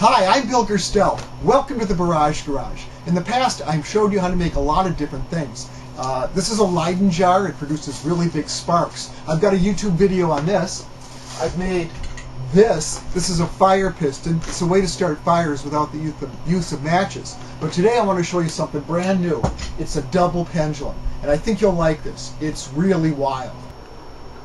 Hi, I'm Bill Gerstel. Welcome to the Barrage Garage. In the past, I've showed you how to make a lot of different things. This is a Leyden jar. It produces really big sparks. I've got a YouTube video on this. I've made this. This is a fire piston. It's a way to start fires without the use of matches. But today I want to show you something brand new. It's a double pendulum. And I think you'll like this. It's really wild.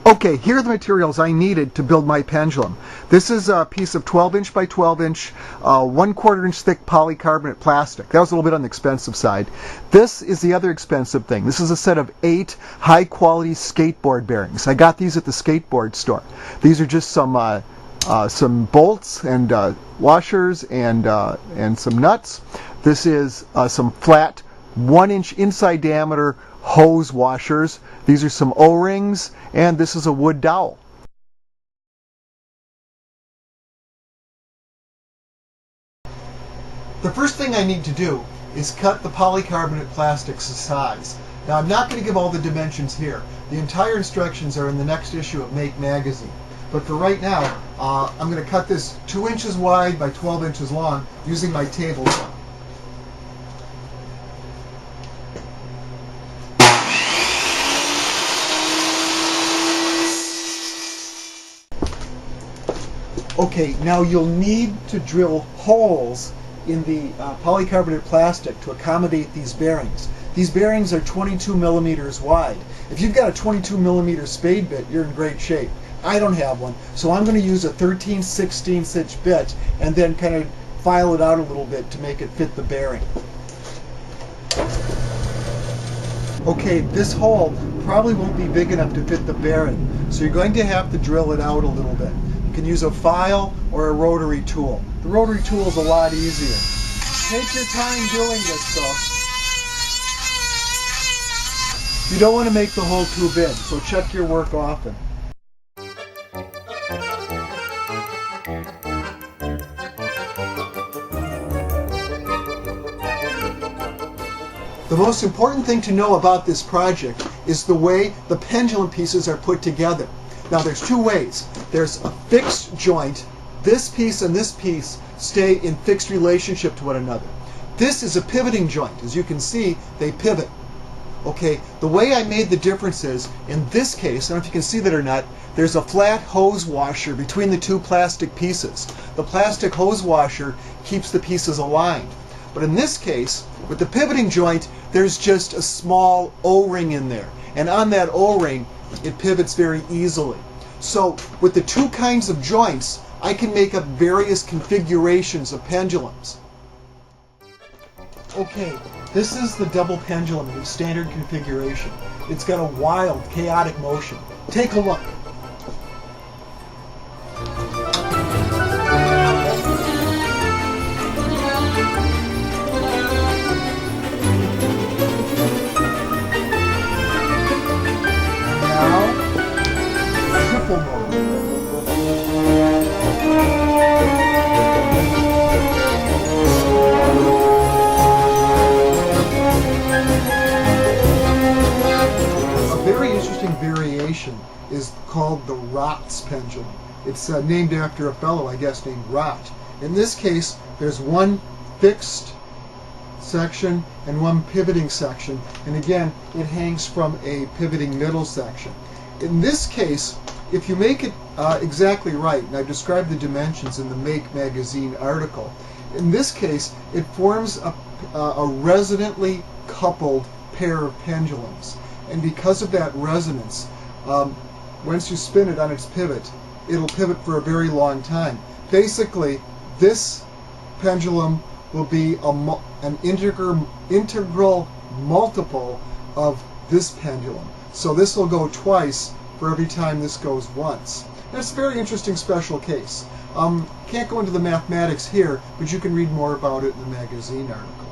Okay, here are the materials I needed to build my pendulum. This is a piece of 12-inch by 12-inch, 1/4 inch thick polycarbonate plastic. That was a little bit on the expensive side. This is the other expensive thing. This is a set of 8 high-quality skateboard bearings. I got these at the skateboard store. These are just some bolts and washers and some nuts. This is some flat 1-inch inside diameter hose washers. These are some O-rings, and this is a wood dowel. The first thing I need to do is cut the polycarbonate plastics to size. Now I'm not going to give all the dimensions here. The entire instructions are in the next issue of Make magazine. But for right now, I'm going to cut this 2 inches wide by 12 inches long using my table saw. Okay, now you'll need to drill holes in the polycarbonate plastic to accommodate these bearings. These bearings are 22 millimeters wide. If you've got a 22 millimeter spade bit, you're in great shape. I don't have one, so I'm going to use a 13/16 inch bit and then kind of file it out a little bit to make it fit the bearing. Okay, this hole probably won't be big enough to fit the bearing, so you're going to have to drill it out a little bit. You can use a file or a rotary tool. The rotary tool is a lot easier. Take your time doing this though. You don't want to make the hole too big, so check your work often. The most important thing to know about this project is the way the pendulum pieces are put together. Now there's 2 ways. There's a fixed joint. This piece and this piece stay in fixed relationship to one another. This is a pivoting joint. As you can see, they pivot. Okay, the way I made the difference is, in this case, I don't know if you can see that or not, there's a flat hose washer between the 2 plastic pieces. The plastic hose washer keeps the pieces aligned. But in this case, with the pivoting joint, there's just a small O-ring in there. And on that O-ring, it pivots very easily. So with the 2 kinds of joints, I can make up various configurations of pendulums. Okay, this is the double pendulum in its standard configuration. It's got a wild, chaotic motion. Take a look. Variation is called the Rot's pendulum. It's named after a fellow, I guess, named Rot. In this case, there's 1 fixed section and 1 pivoting section, and again, it hangs from a pivoting middle section. In this case, if you make it exactly right, and I've described the dimensions in the Make magazine article, in this case, it forms a resonantly coupled pair of pendulums. And because of that resonance, once you spin it on its pivot, it'll pivot for a very long time. Basically, this pendulum will be an integral multiple of this pendulum. So this will go twice for every time this goes once. That's a very interesting special case. Can't go into the mathematics here, but you can read more about it in the magazine article.